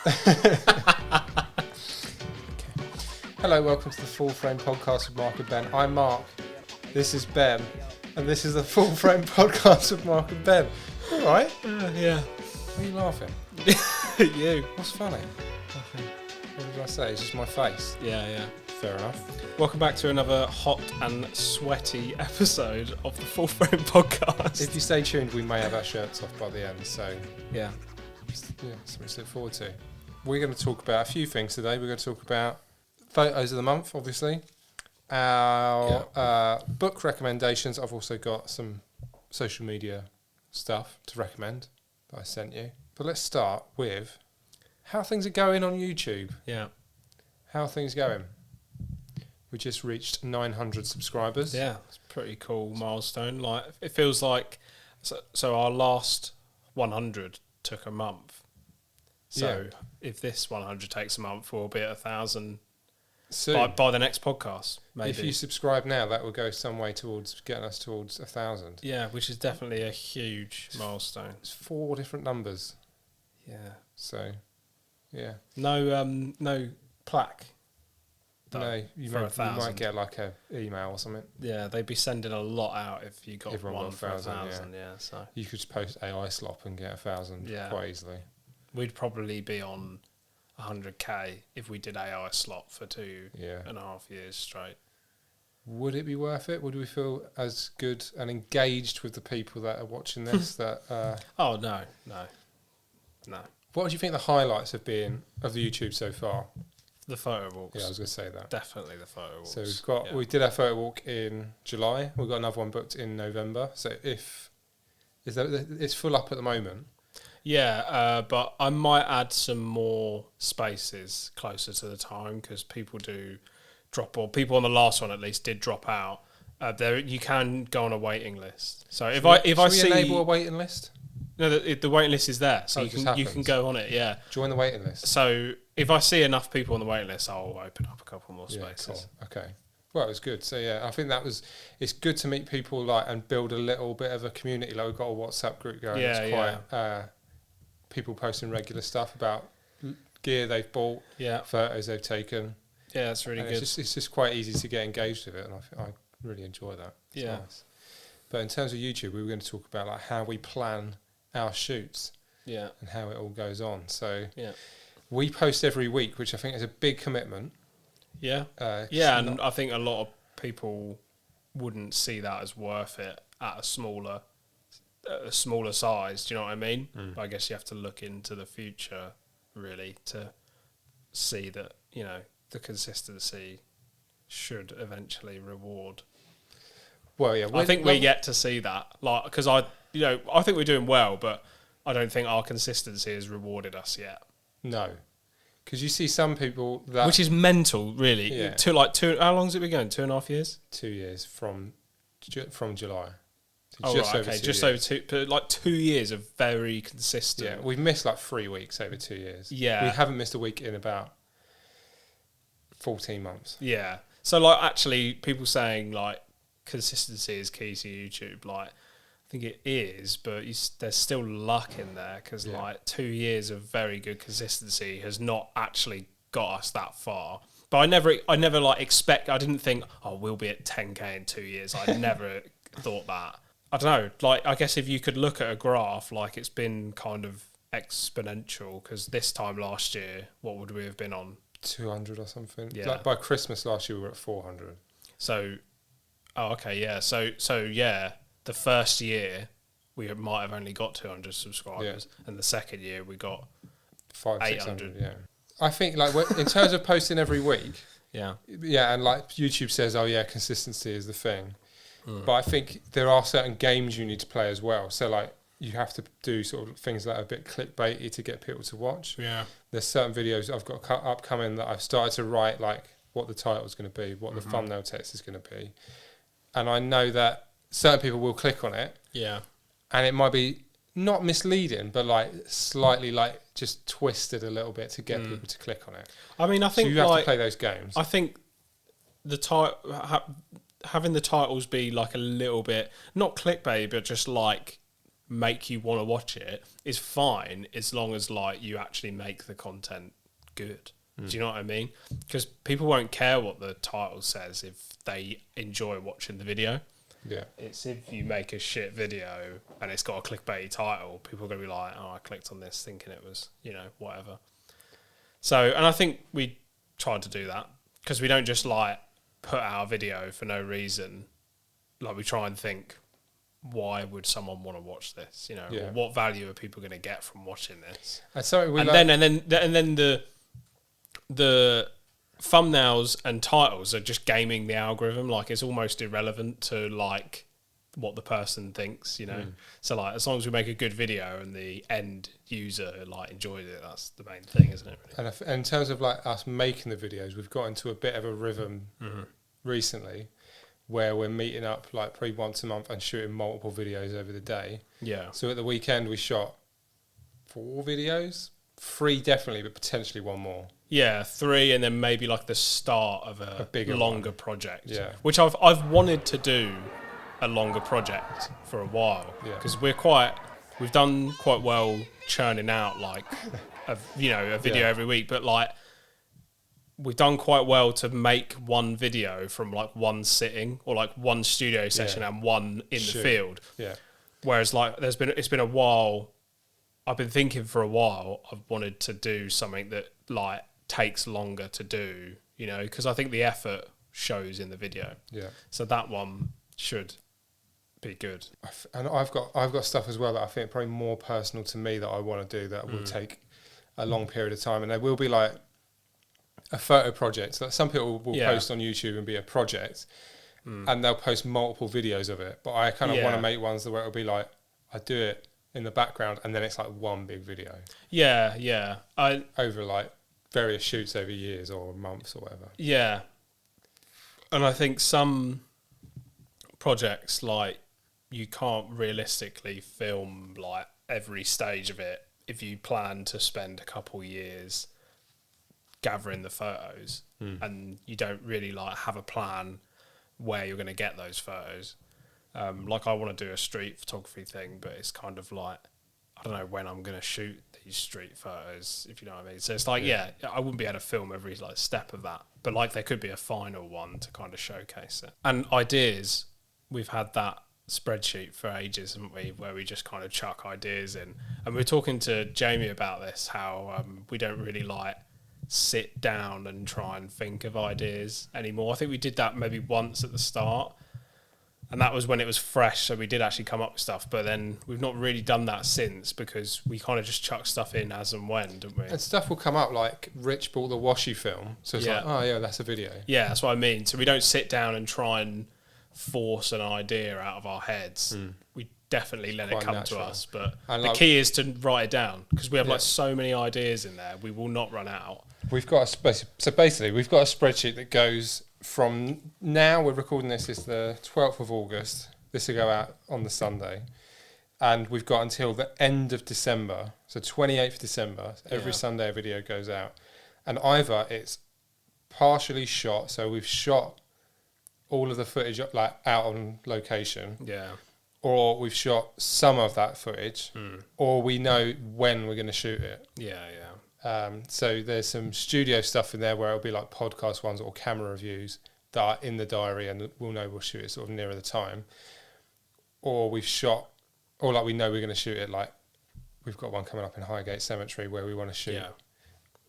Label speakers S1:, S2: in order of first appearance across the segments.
S1: Okay. Hello, welcome to the Full Frame Podcast with Mark and Ben. I'm Mark, this is Ben, and this is the Full Frame Podcast with Mark and Ben. All right?
S2: Yeah.
S1: Why are you laughing?
S2: You.
S1: What's funny?
S2: Nothing.
S1: What did I say? It's just my face.
S2: Yeah.
S1: Fair enough.
S2: Welcome back to another hot and sweaty episode of the Full Frame Podcast.
S1: If you stay tuned, we may have our shirts off by the end, so
S2: Yeah.
S1: something to look forward to. We're going to talk about a few things today. We're going to talk about photos of the month, obviously. Our book recommendations. I've also got some social media stuff to recommend that I sent you. But let's start with how things are going on YouTube.
S2: Yeah.
S1: How are things going? We just reached 900 subscribers.
S2: Yeah. It's a pretty cool milestone. Like, it feels like, so our last 100 took a month. So if this 100 takes a month, we'll be at 1,000 by the next podcast, maybe.
S1: If you subscribe now, that will go some way towards getting us towards 1,000.
S2: Yeah, which is definitely a huge milestone.
S1: It's 4 different numbers.
S2: Yeah.
S1: So, yeah.
S2: No plaque.
S1: No, you might get like a email or something.
S2: Yeah, they'd be sending a lot out if you got
S1: Everyone
S2: one
S1: got
S2: for
S1: 1,000,
S2: 1,000. Yeah, so
S1: You could just post AI slop and get 1,000 quite easily.
S2: we'd probably be on 100k if we did AI slot for 2.5 years straight.
S1: Would it be worth it? Would we feel as good and engaged with the people that are watching this?
S2: Oh no.
S1: What do you think the highlights have been of the YouTube so far?
S2: The photo walks.
S1: Yeah, I was going to say that.
S2: Definitely the photo walks.
S1: So we did our photo walk in July. We've got another one booked in November. So it's full up at the moment.
S2: Yeah, but I might add some more spaces closer to the time because people do drop, or people on the last one at least did drop out. There, you can go on a waiting list. So if I see,
S1: enable a waiting list.
S2: No, the waiting list is there, so you can go on it. Yeah,
S1: join the waiting list.
S2: So if I see enough people on the waiting list, I'll open up a couple more spaces.
S1: Cool. Okay. Well, it was good. So yeah, I think it's good to meet people and build a little bit of a community. Like we've got a WhatsApp group going.
S2: Yeah,
S1: it's quite people posting regular stuff about gear they've bought, photos they've taken.
S2: Yeah, that's really good.
S1: It's just quite easy to get engaged with it, and I really enjoy that. It's nice. But in terms of YouTube, we were going to talk about like how we plan our shoots, and how it all goes on. So we post every week, which I think is a big commitment. Yeah, and I think a lot of people wouldn't see that as worth it at a smaller size. Do you know what I mean? But I guess you have to look into the future really to see that the consistency should eventually reward. Well, yeah,
S2: I think we get to see that, like, because I think we're doing well, but I don't think our consistency has rewarded us yet.
S1: No, because you see some people
S2: which is mental, really.
S1: Yeah.
S2: How long has it been going? 2.5 years.
S1: 2 years from July.
S2: Just over 2, but like 2 years of very consistent.
S1: Yeah, we've missed like 3 weeks over 2 years.
S2: Yeah,
S1: we haven't missed a week in about 14 months.
S2: Yeah, so like actually, people saying like consistency is key to YouTube. Like, I think it is, but there's still luck in there because like 2 years of very good consistency has not actually got us that far. But I never like expect. I didn't think, we'll be at 10k in 2 years. I never thought that. I don't know. Like, I guess if you could look at a graph, like it's been kind of exponential because this time last year, what would we have been on?
S1: 200 or something.
S2: Yeah.
S1: Like by Christmas last year, we were at 400.
S2: So, So yeah, the first year we might have only got 200 subscribers, and the second year we got
S1: 500-600. Yeah, I think like in terms of posting every week. And like YouTube says, consistency is the thing. But I think there are certain games you need to play as well. So like you have to do sort of things that are a bit clickbaity to get people to watch. Yeah, there's certain videos I've got upcoming that I've started to write like what the title is going to be, what the thumbnail text is going to be. And I know that certain people will click on it. Yeah. And it might be not misleading, but like slightly like just twisted a little bit to get people to click on it.
S2: I mean, I think
S1: so you have to play those games.
S2: I think having the titles be like a little bit, not clickbait, but just like make you want to watch it is fine, as long as like you actually make the content good. Do you know what I mean? Because people won't care what the title says if they enjoy watching the video.
S1: Yeah.
S2: It's if you make a shit video and it's got a clickbaity title, people are going to be like, oh, I clicked on this thinking it was, you know, whatever. So, and I think we tried to do that, because we don't just like put out a video for no reason. Like, we try and think, why would someone want to watch this? You know, or what value are people going to get from watching this? Then the thumbnails and titles are just gaming the algorithm. Like, it's almost irrelevant to like what the person thinks, you know. So like, as long as we make a good video and the end user like enjoys it, that's the main thing, isn't it, really?
S1: And in terms of like us making the videos, we've got into a bit of a rhythm recently, where we're meeting up like probably once a month and shooting multiple videos over the day. Yeah. So at the weekend we shot 4 videos, 3 definitely, but potentially 1 more.
S2: Yeah, 3, and then maybe like the start of a bigger, longer project.
S1: Yeah.
S2: Which I've wanted to do a longer project for a while, because we've done quite well churning out like a video every week, but like we've done quite well to make one video from like one sitting, or like one studio session and one in the field. Yeah. Whereas like it's been a while. I've been thinking for a while, I've wanted to do something that like takes longer to do, you know, because I think the effort shows in the video. Yeah. So that one should be good.
S1: And I've got stuff as well that I think probably more personal to me that I want to do that will take a long period of time, and there will be like a photo project that some people will post on YouTube and be a project, and they'll post multiple videos of it. But I kind of want to make ones where it'll be like, I do it in the background and then it's like one big video. Yeah, yeah. Over like various shoots over years or months or whatever.
S2: Yeah. And I think some projects, like, you can't realistically film like every stage of it if you plan to spend a couple years gathering the photos and you don't really like have a plan where you're going to get those photos. Like, I want to do a street photography thing, but it's kind of like, I don't know when I'm going to shoot these street photos, if you know what I mean. So it's like, I wouldn't be able to film every like step of that, but like there could be a final one to kind of showcase it. And ideas, we've had that spreadsheet for ages, haven't we, where we just kind of chuck ideas in. And we were talking to Jamie about this, how we don't really like sit down and try and think of ideas anymore. I think we did that maybe once at the start, and that was when it was fresh, so we did actually come up with stuff, but then we've not really done that since, because we kind of just chuck stuff in as and when, don't we?
S1: And stuff will come up, like Rich bought the washi film, so it's like, oh yeah, that's a video.
S2: Yeah, that's what I mean. So we don't sit down and try and force an idea out of our heads. We definitely let it come natural to us, but the key is to write it down, because we have like so many ideas in there, we will not run out.
S1: We've got so basically we've got a spreadsheet that goes from now, we're recording this, is the 12th of August. This will go out on the Sunday. And we've got until the end of December, so 28th of December, every Sunday a video goes out. And either it's partially shot, so we've shot all of the footage like out on location. Yeah. Or we've shot some of that footage, or we know when we're going to shoot it. Yeah, yeah. So there's some studio stuff in there where it'll be like podcast ones or camera reviews that are in the diary, and we'll know we'll shoot it sort of nearer the time. Or we've shot, or like we know we're going to shoot it, like we've got one coming up in Highgate Cemetery where we want to shoot.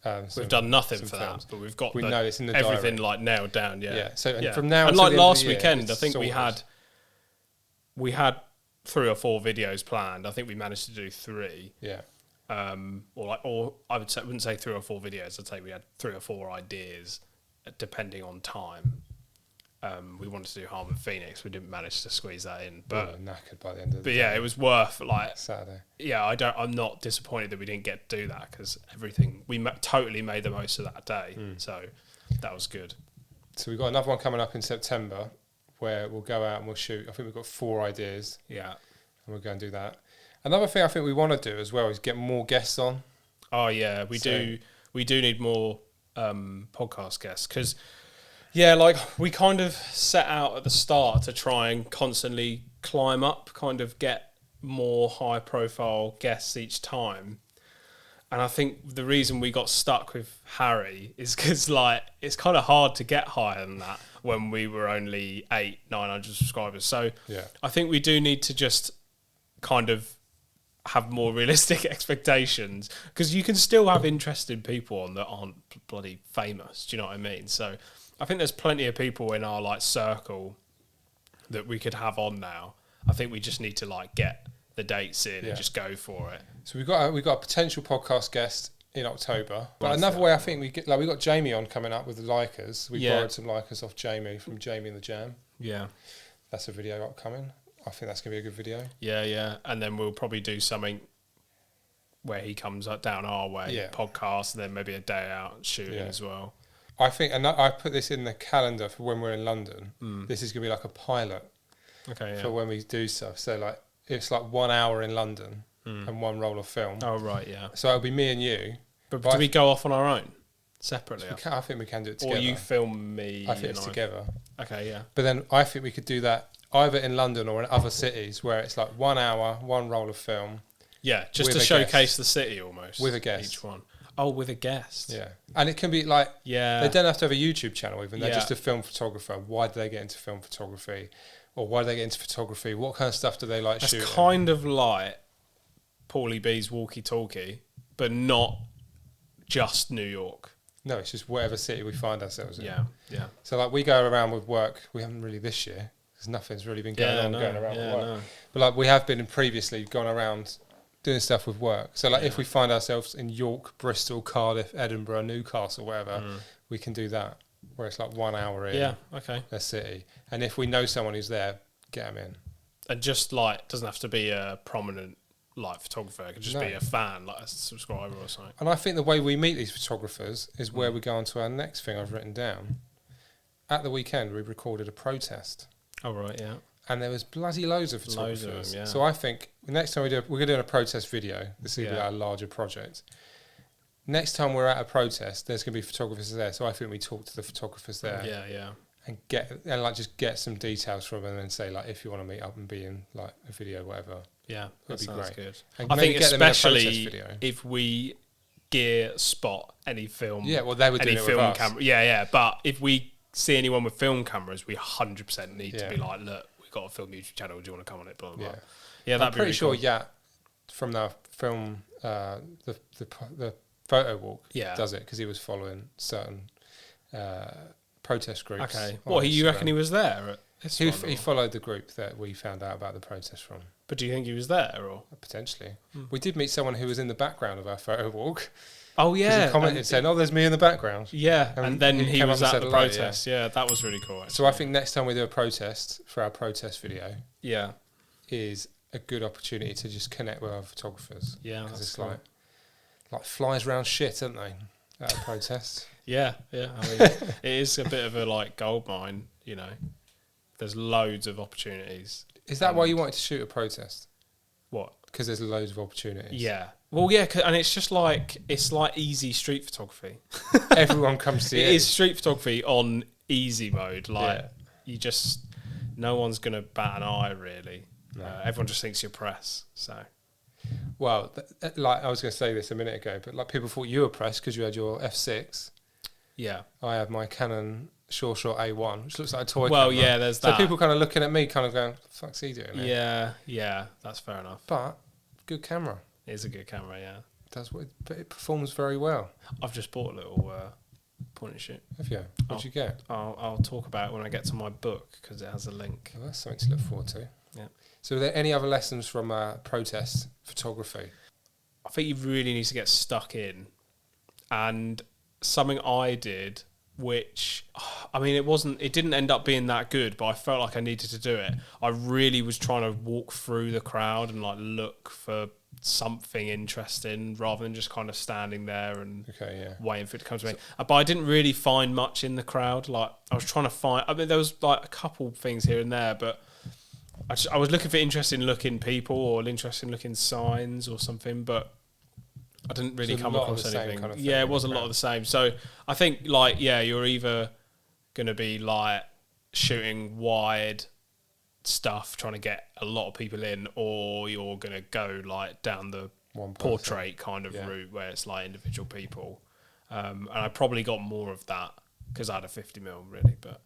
S2: Yeah. We've done nothing for films. That, but we've got know it's in the everything diary. Like nailed down. Yeah. Yeah.
S1: So from now, and
S2: like last weekend, I think we had 3 or 4 videos planned. I think we managed to do 3. Yeah. Or I wouldn't say 3 or 4 videos. I'd say we had 3 or 4 ideas, depending on time. We wanted to do Harm and Phoenix. We didn't manage to squeeze that in, but
S1: knackered by the end of the day.
S2: Yeah, it was worth like
S1: Saturday.
S2: Yeah, I'm not disappointed that we didn't get to do that, because everything we totally made the most of that day. So that was good.
S1: So we've got another one coming up in September where we'll go out and we'll shoot. I think we've got 4 ideas. Yeah, and we'll go and do that. Another thing I think we want to do as well is get more guests on.
S2: Oh yeah, we do need more podcast guests, because like we kind of set out at the start to try and constantly climb up, kind of get more high profile guests each time. And I think the reason we got stuck with Harry is because like it's kind of hard to get higher than that when we were only 900 subscribers. So I think we do need to just kind of have more realistic expectations, because you can still have interesting people on that aren't bloody famous. Do you know what I mean? So I think there's plenty of people in our like circle that we could have on now. I think we just need to like get the dates in and just go for it.
S1: So we've got a potential podcast guest in October. But another way I think we got Jamie on coming up with the Leicas. We borrowed some Leicas off Jamie from Jamie and the Jam. Yeah. That's a video upcoming. I think that's going to be a good video. Yeah. And then we'll probably do something where he comes down our way, podcast, and then maybe a day out shooting as well. I think, and I put this in the calendar for when we're in London. This is going to be like a pilot for when we do stuff. So like, it's like 1 hour in London and one roll of film. Oh, right, yeah. So it'll be me and you. But do we go off on our own separately? I think we can do it together. Or you film me. I think it's together. Okay, yeah. But then I think we could do that either in London or in other cities where it's like 1 hour, one roll of film. Yeah, just to showcase the city almost. With a guest. Each one. Oh, with a guest. Yeah. And it can be like, they don't have to have a YouTube channel even. They're just a film photographer. Why do they get into film photography? Or why do they get into photography? What kind of stuff do they like shooting? It's kind of like Paulie B's walkie-talkie, but not just New York. No, it's just whatever city we find ourselves in. Yeah. So like we go around with work. We haven't really this year because nothing's really been going around with work. No. But like we have been previously gone around doing stuff with work. So like if we find ourselves in York, Bristol, Cardiff, Edinburgh, Newcastle, whatever, we can do that. Where it's like 1 hour in a city. And if we know someone who's there, get them in. And just like, doesn't have to be a prominent like photographer. It could just be a fan, like a subscriber or something. And I think the way we meet these photographers is where we go on to our next thing I've written down. At the weekend, we recorded a protest. Oh, right, yeah. And there was bloody loads of photographers. Loads of them, yeah. So I think next time we're going to do a protest video. This is going to be our larger project. Next time we're at a protest, there's going to be photographers there. So I think we talk to the photographers there. Yeah. And just get some details from them and say like, if you want to meet up and be in like a video, whatever. Yeah, that'd be great. Good. I think especially if we spot any film. Yeah, well, they would do it with us. Camera. Yeah. But if we see anyone with film cameras, we 100% need to be like, look, we've got a film YouTube channel. Do you want to come on it? Blah blah blah. Yeah, I'm pretty sure. Cool. From the film, the photo walk does it because he was following certain protest groups. Okay. What, you reckon he was there? He followed the group that we found out about the protest from. But do you think he was there? Or potentially. We did meet someone who was in the background of our photo walk. Oh, yeah. He commented saying, there's me in the background. Yeah, and then he was at the protest. Yeah, that was really cool, actually. So I think next time we do a protest for our protest video is a good opportunity to just connect with our photographers. Yeah, because it's cool. like flies round shit, aren't they, at a protest? Yeah. I mean, it is a bit of a like gold mine, you know. There's loads of opportunities. Is that why you wanted to shoot a protest? What? Because there's loads of opportunities. Yeah. Well, yeah, and it's just like, it's like easy street photography. Everyone comes to it. It is street photography on easy mode. Like, no one's going to bat an eye, really. No. Everyone just thinks you're press, so... Well, like I was going to say this a minute ago, but like people thought you were press because you had your F6. Yeah. I have my Canon Short A1, which looks like a toy camera. Well, yeah, there's that. So people kind of looking at me kind of going, what the fuck's he doing there? Yeah, that's fair enough. But, good camera. It is a good camera, yeah. But it performs very well. I've just bought a little point and shoot. Have you? What'd you get? I'll talk about it when I get to my book, because it has a link. Oh, that's something to look forward to. Yeah. So are there any other lessons from protest photography? I think you really need to get stuck in. And something I did, which, I mean, it didn't end up being that good, but I felt like I needed to do it. I really was trying to walk through the crowd and like look for something interesting rather than just kind of standing there and waiting for it to come to me. But I didn't really find much in the crowd. Like I was trying to find, I mean, there was like a couple things here and there, but I was looking for interesting looking people or interesting looking signs or something, but I didn't really come across anything. Kind of it was a lot of the same. So I think like, you're either going to be like shooting wide
S2: stuff, trying to get a lot of people in, or you're going to go like down the portrait kind of route where it's like individual people. And I probably got more of that because I had a 50mm really, but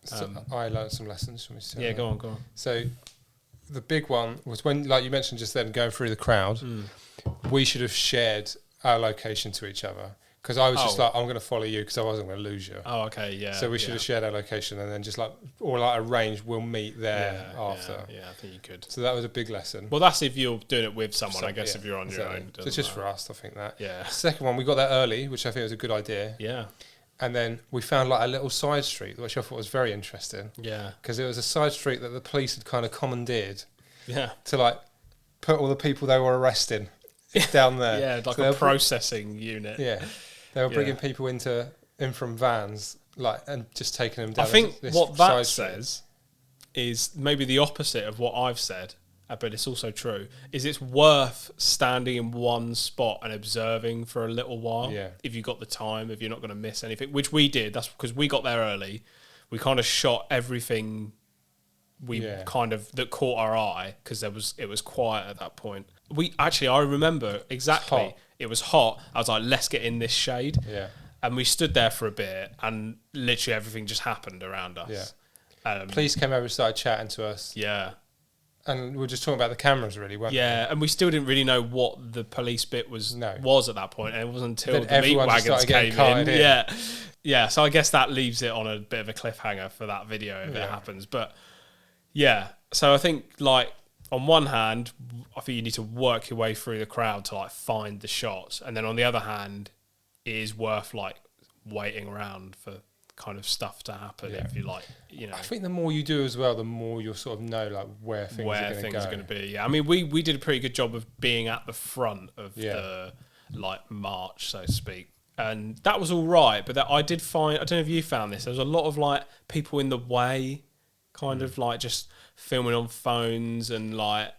S1: so I learned some lessons from this.
S2: Go on.
S1: So the big one was when, like you mentioned just then, going through the crowd, we should have shared our location to each other. Because I was just like, I'm going to follow you because I wasn't going to lose you.
S2: Oh, okay, yeah.
S1: So we should have shared our location and then just like, or like arranged, we'll meet there after.
S2: Yeah, I think you could.
S1: So that was a big lesson.
S2: Well, that's if you're doing it with someone, I guess if you're on your own.
S1: So it's just for us, I think that.
S2: Yeah.
S1: Second one, we got there early, which I think was a good idea.
S2: Yeah.
S1: And then we found like a little side street, which I thought was very interesting.
S2: Yeah.
S1: Because it was a side street that the police had kind of commandeered.
S2: Yeah.
S1: To like put all the people they were arresting down there.
S2: Yeah, like a processing unit.
S1: Yeah. They were bringing people in from vans, like, and just taking them down.
S2: I think what that says is maybe the opposite of what I've said, but it's also true, is it's worth standing in one spot and observing for a little while if you've got the time, if you're not going to miss anything, which we did. That's because we got there early. We kind of shot everything kind of that caught our eye because it was quiet at that point. I remember exactly. It was hot. I was like, let's get in this shade.
S1: Yeah.
S2: And we stood there for a bit and literally everything just happened around us.
S1: Yeah. Police came over and started chatting to us.
S2: Yeah.
S1: And we were just talking about the cameras really, weren't we?
S2: Yeah, and we still didn't really know what the police bit was at that point. And it wasn't until the meat wagons came in. Yeah. Yeah, so I guess that leaves it on a bit of a cliffhanger for that video if it happens. But yeah, so I think like on one hand, I think you need to work your way through the crowd to like find the shots, and then on the other hand, it is worth like waiting around for kind of stuff to happen if you like, you know.
S1: I think the more you do as well, the more you'll sort of know like where things are going to be.
S2: Yeah, I mean, we did a pretty good job of being at the front of the like march, so to speak. And that was all right, but I did find, I don't know if you found this, there was a lot of like people in the way, kind of like just filming on phones and like,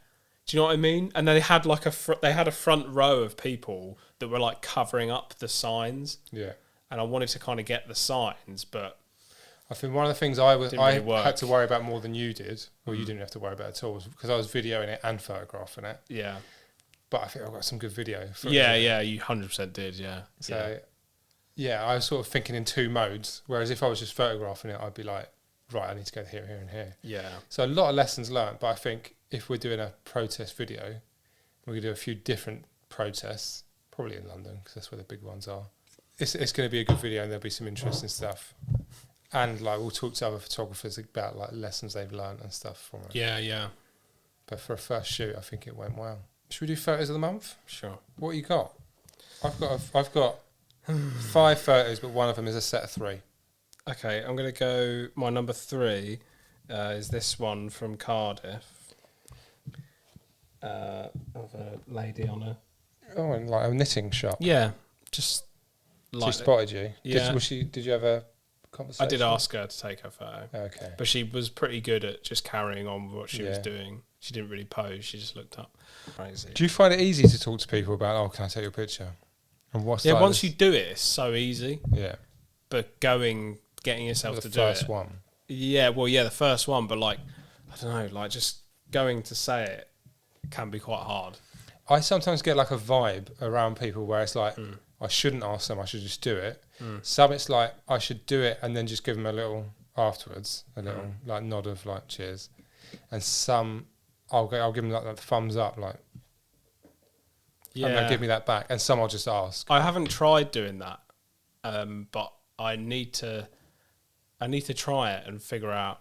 S2: do you know what I mean? And they had like they had a front row of people that were like covering up the signs. Yeah. And I wanted to kind of get the signs, but
S1: I think one of the things I had to worry about more than you did, or you didn't have to worry about at all, was because I was videoing it and photographing it. Yeah. But I think I've got some good video.
S2: Yeah, you 100% did, yeah.
S1: So, yeah, I was sort of thinking in two modes, whereas if I was just photographing it, I'd be like, right, I need to go here, here, and here. Yeah. So a lot of lessons learned, but I think if we're doing a protest video, we're going to do a few different protests, probably in London, because that's where the big ones are. It's going to be a good video, and there'll be some interesting stuff. And like we'll talk to other photographers about like lessons they've learned and stuff from it.
S2: Yeah, yeah.
S1: But for a first shoot, I think it went well. Should we do photos of the month?
S2: Sure.
S1: What you got? I've got 5 photos, but one of them is a set of 3.
S2: Okay, I'm going to go. My number 3 is this one from Cardiff of a lady on a.
S1: Oh, and like a knitting shop.
S2: Yeah, just.
S1: She spotted you.
S2: Yeah.
S1: Did you have a conversation?
S2: I did ask her to take her photo.
S1: Okay.
S2: But she was pretty good at just carrying on with what she was doing. She didn't really pose. She just looked up. Crazy.
S1: Do you find it easy to talk to people about, oh, can I take your picture? And what's
S2: once you do it, it's so easy.
S1: Yeah.
S2: But getting yourself to do it.
S1: The first one.
S2: Yeah, well, yeah, the first one. But like, I don't know, like just going to say it can be quite hard.
S1: I sometimes get like a vibe around people where it's like, I shouldn't ask them, I should just do it. Some it's like, I should do it and then just give them a little afterwards, a little like nod of like cheers. And some, I'll give them like the thumbs up, like, and they'll give me that back. And some I'll just ask.
S2: I haven't tried doing that, but I need to try it and figure out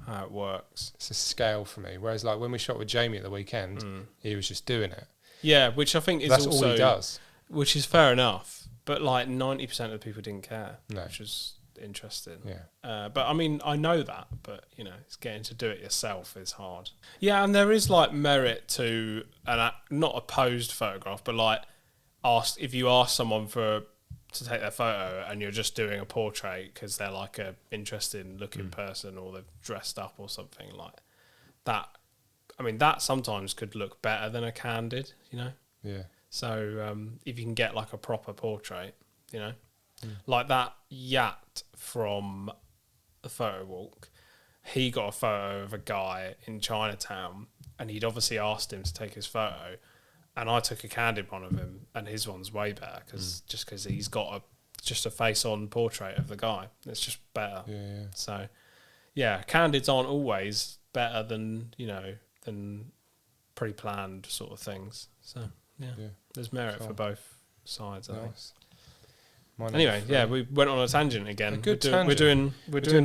S2: how it works.
S1: It's a scale for me. Whereas like when we shot with Jamie at the weekend, he was just doing it.
S2: Yeah, which I think is
S1: that's
S2: also,
S1: all he does.
S2: Which is fair enough. But like 90% of the people didn't care,
S1: which
S2: was interesting.
S1: Yeah.
S2: But I mean, I know that, but you know, it's getting to do it yourself is hard. Yeah, and there is like merit to not a posed photograph, but like if you ask someone to take their photo and you're just doing a portrait because they're like a interesting looking person or they've dressed up or something like that. I mean, that sometimes could look better than a candid, you know?
S1: Yeah.
S2: So if you can get like a proper portrait, you know, like that Yat from the photo walk, he got a photo of a guy in Chinatown, and he'd obviously asked him to take his photo, and I took a candid one of him, and his one's way better because he's got just a face-on portrait of the guy. It's just better.
S1: Yeah.
S2: So, yeah, candids aren't always better than pre-planned sort of things. So, yeah. There's merit for both sides, I think. Anyway, we went on a tangent again. We're doing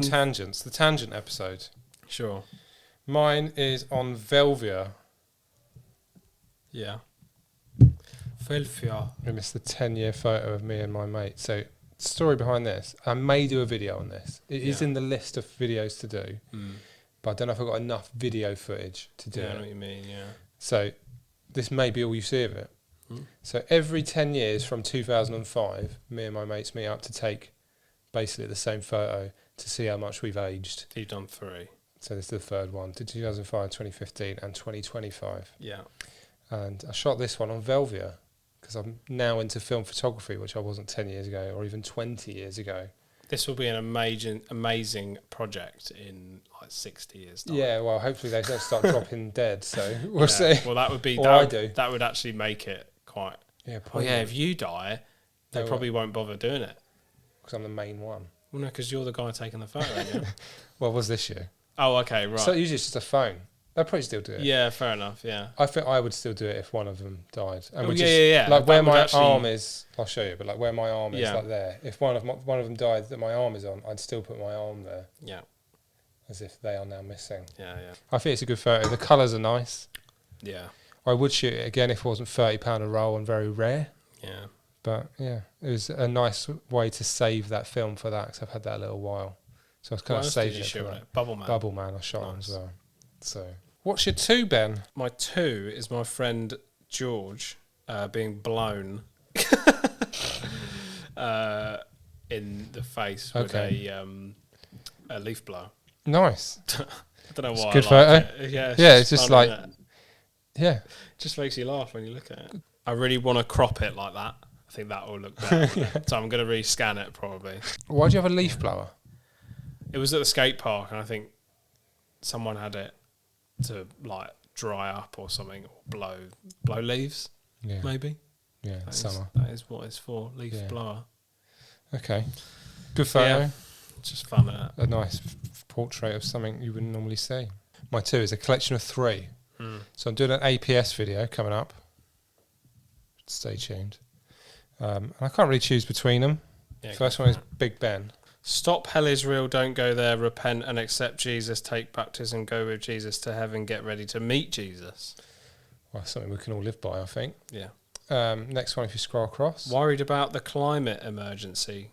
S1: tangents. The tangent episode.
S2: Sure.
S1: Mine is on Velvia.
S2: Yeah. Velvia.
S1: And it's the 10-year photo of me and my mate. So, story behind this. I may do a video on this. It is in the list of videos to do. But I don't know if I've got enough video footage to do it.
S2: I know what you mean, yeah.
S1: So, this may be all you see of it. So every 10 years from 2005, me and my mates meet up to take basically the same photo to see how much we've aged.
S2: You've done 3.
S1: So this is the third one, to 2005, 2015 and 2025.
S2: Yeah.
S1: And I shot this one on Velvia because I'm now into film photography, which I wasn't 10 years ago or even 20 years ago.
S2: This will be an amazing project in like 60 years time.
S1: Yeah, well, hopefully they don't start dropping dead, so we'll see.
S2: Well, that would be... That would actually make it quite...
S1: Yeah, probably.
S2: Well, yeah, if you die, they probably won't bother doing it.
S1: Because I'm the main one.
S2: Well, no, because you're the guy taking the photo, yeah?
S1: Well, it was this year.
S2: Oh, okay, right.
S1: So usually it's just a phone. They'll probably still do it.
S2: Yeah, fair enough, yeah.
S1: I think I would still do it if one of them died. And
S2: yeah.
S1: Like where my arm is, I'll show you, but like where my arm is, like there. If one of them died that my arm is on, I'd still put my arm there.
S2: Yeah.
S1: As if they are now missing.
S2: Yeah.
S1: I think it's a good photo. The colours are nice.
S2: Yeah.
S1: I would shoot it again if it wasn't £30 a roll and very rare.
S2: Yeah.
S1: But yeah, it was a nice way to save that film for that because I've had that a little while. So I was kind of saving it for that.
S2: Bubble Man
S1: I shot on as well. So, what's your 2, Ben?
S2: My 2 is my friend George being blown in the face with a leaf blower.
S1: Nice.
S2: I don't know why.
S1: It's a good photo.
S2: It. Yeah,
S1: it's just like, it just
S2: makes you laugh when you look at it. I really want to crop it like that. I think that will look better. So I'm going to rescan it probably.
S1: Why do you have a leaf blower?
S2: It was at the skate park, and I think someone had it to like dry up or something, or blow leaves. Yeah, maybe.
S1: Yeah, summer.
S2: That is what it's for. Leaf blower.
S1: Okay, good photo.
S2: Yeah, just fun.
S1: A nice portrait of something you wouldn't normally see. My 2 is a collection of 3. So I'm doing an APS video coming up. Stay tuned. And I can't really choose between them. Yeah, first one is Big Ben.
S2: Stop, hell is real, don't go there, repent and accept Jesus, take baptism, go with Jesus to heaven, get ready to meet Jesus.
S1: Well, something we can all live by, I think.
S2: Yeah.
S1: Next one, if you scroll across.
S2: Worried about the climate emergency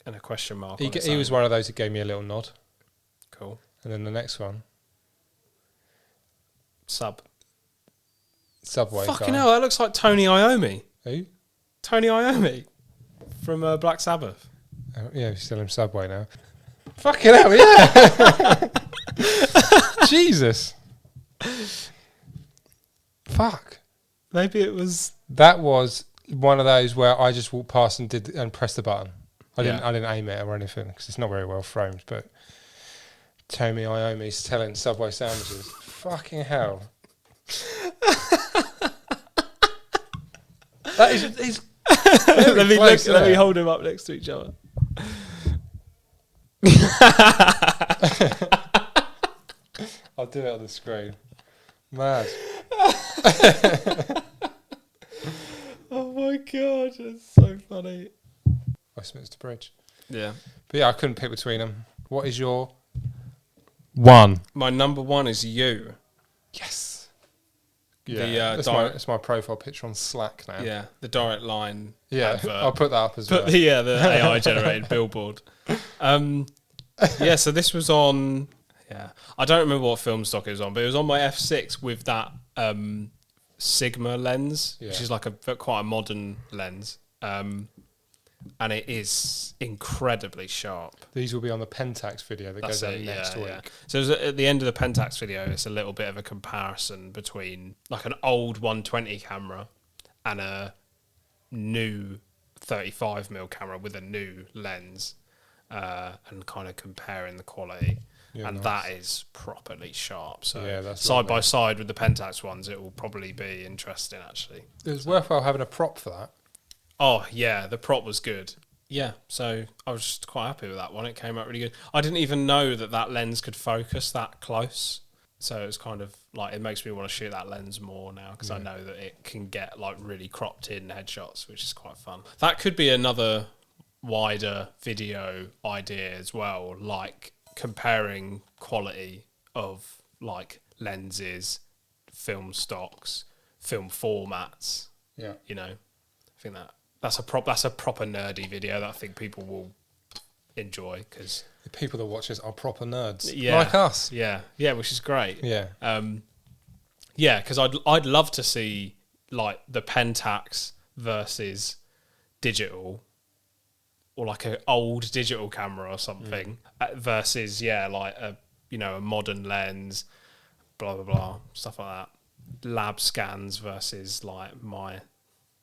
S2: and a question mark.
S1: He was one of those that gave me a little nod.
S2: Cool.
S1: And then the next one. Subway
S2: Fucking
S1: guy.
S2: hell, that looks like Tony Iommi.
S1: Who?
S2: Tony Iommi from Black Sabbath.
S1: Yeah, he's still in Subway now. Fucking hell, yeah. Jesus. Fuck.
S2: Maybe it was...
S1: That was one of those where I just walked past and pressed the button. I didn't aim it or anything because it's not very well framed, but Tony Iommi's telling Subway sandwiches. Fucking hell. That is
S2: let me hold him up next to each other.
S1: I'll do it on the screen. Mad.
S2: Oh my god, it's so funny.
S1: Westminster Bridge.
S2: Yeah.
S1: But yeah, I couldn't pick between them. What is your 1?
S2: My number 1 is you.
S1: Yes. Yeah, it's my profile picture on Slack now.
S2: Yeah, the Direct Line.
S1: Yeah,
S2: advert.
S1: I'll put that up as well.
S2: The AI generated billboard. Yeah, so this was on. Yeah, I don't remember what film stock it was on, but it was on my F6 with that Sigma lens, which is like quite a modern lens, and it is incredibly sharp.
S1: These will be on the Pentax video that goes out next week.
S2: Yeah. So at the end of the Pentax video, it's a little bit of a comparison between like an old 120 camera and a new 35mm camera with a new lens, and kind of comparing the quality. and that is properly sharp. So
S1: that's
S2: side by side with the Pentax ones, it will probably be interesting, actually.
S1: It was worthwhile having a prop for that.
S2: Oh, yeah, the prop was good. Yeah, so I was just quite happy with that one. It came out really good. I didn't even know that lens could focus that close. So it's kind of like, it makes me want to shoot that lens more now, because I know that it can get like really cropped in headshots, which is quite fun. That could be another wider video idea as well, like comparing quality of like lenses, film stocks, film formats.
S1: Yeah.
S2: You know, I think that's a proper nerdy video that I think people will enjoy, because
S1: the people that watch us are proper nerds,
S2: yeah,
S1: like us.
S2: Yeah, which is great.
S1: Yeah,
S2: yeah, because I'd love to see like the Pentax versus digital, or like an old digital camera or something, versus like a modern lens, blah blah blah, stuff like that. Lab scans versus like my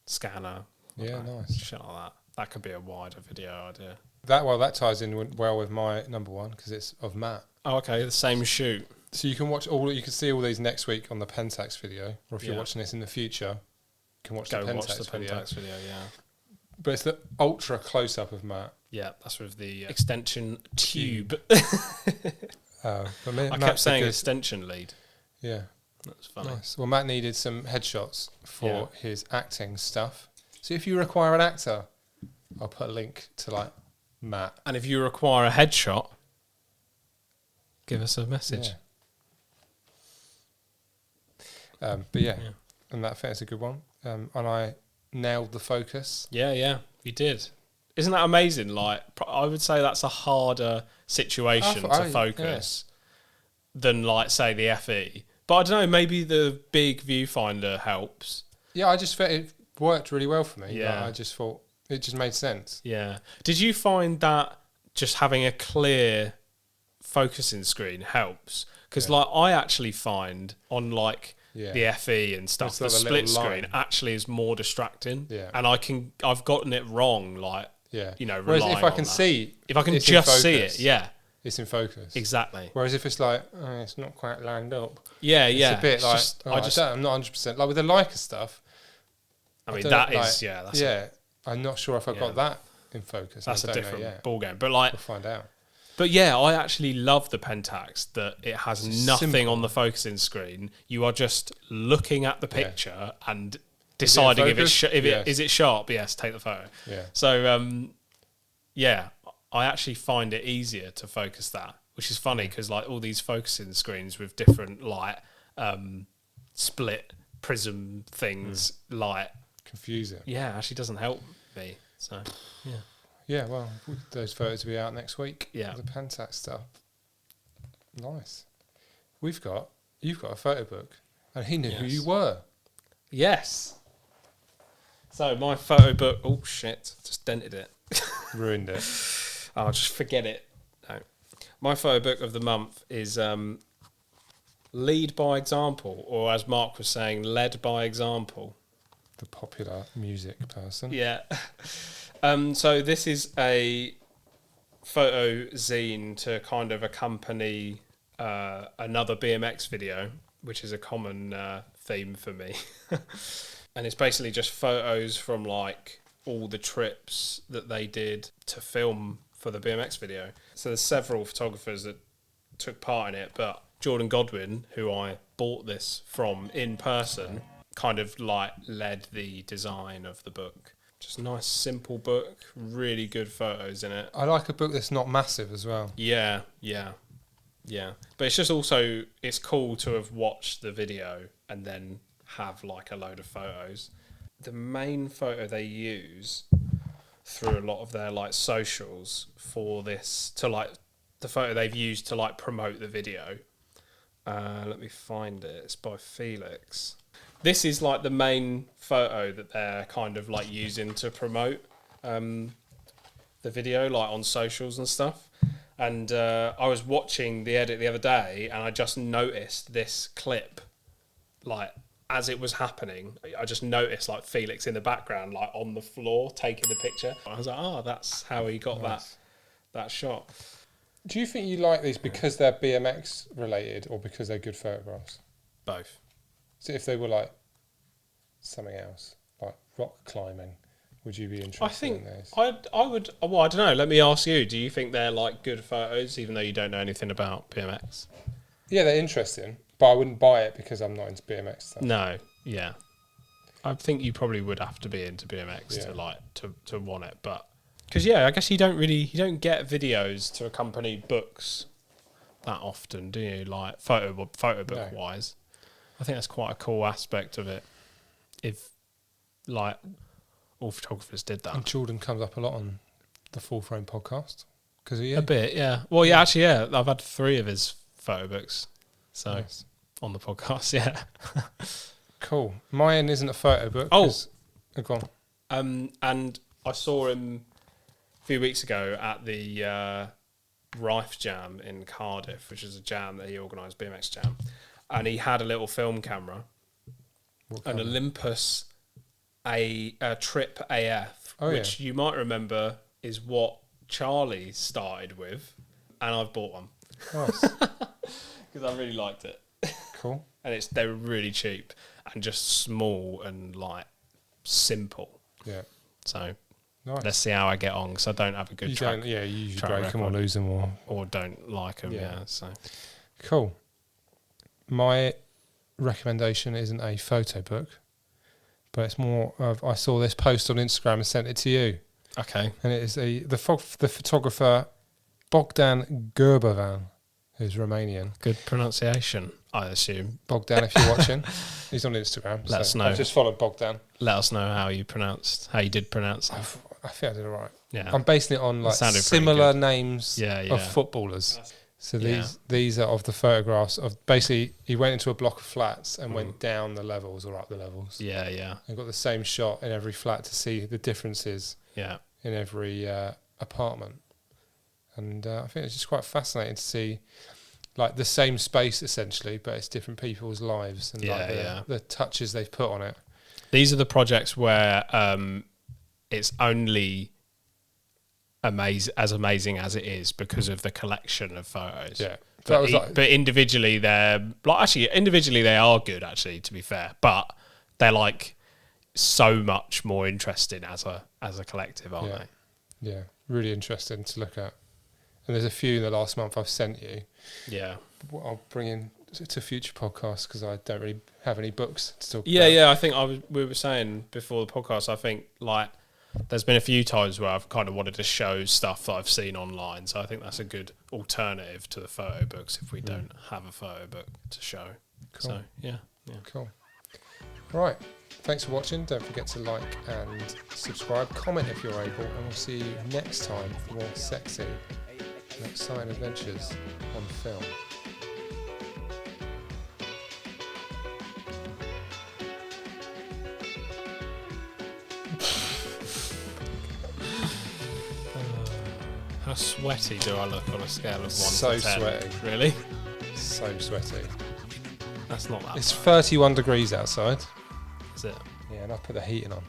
S2: scanner.
S1: Yeah, nice.
S2: Shit like that. That could be a wider video idea.
S1: That ties in well with my number one, because it's of Matt.
S2: Oh, okay, the same shoot.
S1: So you can see all these next week on the Pentax video, or if you're watching this in the future, you can watch the Pentax video.
S2: Yeah.
S1: But it's the ultra close up of Matt.
S2: Yeah, that's with the extension tube.
S1: I
S2: kept saying extension lead.
S1: Yeah,
S2: that's funny.
S1: Nice. Well, Matt needed some headshots for his acting stuff. So if you require an actor, I'll put a link to like Matt.
S2: And if you require a headshot, give us a message.
S1: Yeah. And that fits a good one. And I nailed the focus.
S2: Yeah, you did. Isn't that amazing? Like, I would say that's a harder situation to focus than, like, say, the FE. But I don't know, maybe the big viewfinder helps.
S1: Yeah, I just felt it worked really well for me.
S2: Yeah.
S1: Like, I just thought it just made sense.
S2: Yeah. Did you find that just having a clear focusing screen helps? Because, like, I actually find on, like, the FE and stuff, the split screen actually is more distracting. Yeah. And I've gotten it wrong, like,
S1: whereas if I can see,
S2: if I can just see it,
S1: it's in focus.
S2: Exactly.
S1: Whereas if it's like, it's not quite lined up.
S2: Yeah,
S1: it's a bit like, I'm not 100%. Like with the Leica stuff,
S2: I mean, that's
S1: I'm not sure if I got that in focus.
S2: That's a different ball game. But like,
S1: we'll find out.
S2: But yeah, I actually love the Pentax that it has nothing on the focusing screen. You are just looking at the picture and deciding if is it sharp. Yes, take the photo.
S1: Yeah.
S2: So I actually find it easier to focus that, which is funny because like all these focusing screens with different light, split prism things, light
S1: confusing.
S2: Yeah, actually doesn't help me. So yeah.
S1: Yeah, well, those photos will be out next week.
S2: Yeah.
S1: The Pentax stuff. Nice. You've got a photo book, and he knew who you were.
S2: Yes. So my photo book, oh shit, just dented it.
S1: Ruined it.
S2: I'll just forget it. No. My photo book of the month is Lead by Example, or as Mark was saying, Led by Example.
S1: The popular music person.
S2: Yeah. So this is a photo zine to kind of accompany another BMX video, which is a common theme for me. And it's basically just photos from like all the trips that they did to film for the BMX video. So there's several photographers that took part in it, but Jordan Godwin, who I bought this from in person, kind of like led the design of the book. Just a nice, simple book, really good photos in it.
S1: I like a book that's not massive as well.
S2: Yeah. But it's just also, it's cool to have watched the video and then have like a load of photos. The main photo they use through a lot of their like socials for this, to like the photo they've used to like promote the video. Let me find it. It's by Felix. This is like the main photo that they're kind of like using to promote the video, like on socials and stuff. And I was watching the edit the other day, and I just noticed this clip, like as it was happening. I just noticed like Felix in the background, like on the floor taking the picture. I was like, oh, that's how he got that shot.
S1: Do you think you like these because they're BMX related or because they're good photographs?
S2: Both.
S1: So if they were like something else, like rock climbing, would you be interested in those?
S2: I would. Well, I don't know. Let me ask you. Do you think they're like good photos, even though you don't know anything about BMX?
S1: Yeah, they're interesting, but I wouldn't buy it because I'm not into BMX stuff.
S2: No. Yeah. I think you probably would have to be into BMX to want it, but because I guess you don't get videos to accompany books that often, do you? Like photo book wise, I think that's quite a cool aspect of it. If like all photographers did that.
S1: And Jordan comes up a lot on the Full Frame podcast because of you.
S2: A bit, yeah. Well, yeah, actually, yeah. I've had 3 of his photo books, so
S1: nice.
S2: On the podcast, yeah.
S1: Cool. Mine isn't a photo book.
S2: Oh,
S1: go on.
S2: And I saw him a few weeks ago at the Rife Jam in Cardiff, which is a jam that he organised, BMX jam, and he had a little film camera, an Olympus a Trip AF, which you might remember is what Charlie started with, and I've bought one.
S1: Nice.
S2: Because I really liked it.
S1: Cool.
S2: And they were really cheap and just small and like simple.
S1: Yeah.
S2: So
S1: nice.
S2: Let's see how I get on, because I don't have a good track.
S1: You usually break them or lose them
S2: or don't like them. Yeah. So
S1: cool. My recommendation isn't a photo book, but it's more of, I saw this post on Instagram and sent it to you.
S2: Okay.
S1: And it is the photographer Bogdan Gerbovan, who's Romanian.
S2: Good pronunciation, I assume.
S1: Bogdan, if you're watching, he's on Instagram.
S2: Let us know.
S1: I've just followed Bogdan.
S2: Let us know how you did pronounce it.
S1: I think I did all right.
S2: Yeah.
S1: I'm basing it on like similar names of footballers. So these are of the photographs of basically he went into a block of flats and went down the levels or up the levels.
S2: Yeah, yeah.
S1: And got the same shot in every flat to see the differences in every apartment. And I think it's just quite fascinating to see like the same space essentially, but it's different people's lives and the touches they've put on it.
S2: These are the projects where it's only amazing as it is because of the collection of photos.
S1: Yeah.
S2: But individually they are good, actually, to be fair. But they're like so much more interesting as a collective, aren't they?
S1: Yeah. Really interesting to look at. And there's a few in the last month I've sent you.
S2: Yeah.
S1: I'll bring in to future podcasts because I don't really have any books to talk about.
S2: Yeah. I think we were saying before the podcast, I think like there's been a few times where I've kind of wanted to show stuff that I've seen online. So I think that's a good alternative to the photo books if we don't have a photo book to show.
S1: Cool.
S2: So, yeah.
S1: Cool. Right. Thanks for watching. Don't forget to like and subscribe. Comment if you're able. And we'll see you next time for more sexy and exciting adventures on film.
S2: How sweaty do I look on a scale of 1
S1: so
S2: to 10?
S1: Sweaty.
S2: Really?
S1: So sweaty.
S2: That's not that
S1: It's
S2: bad.
S1: 31 degrees outside.
S2: Is it?
S1: Yeah, and I put the heating on.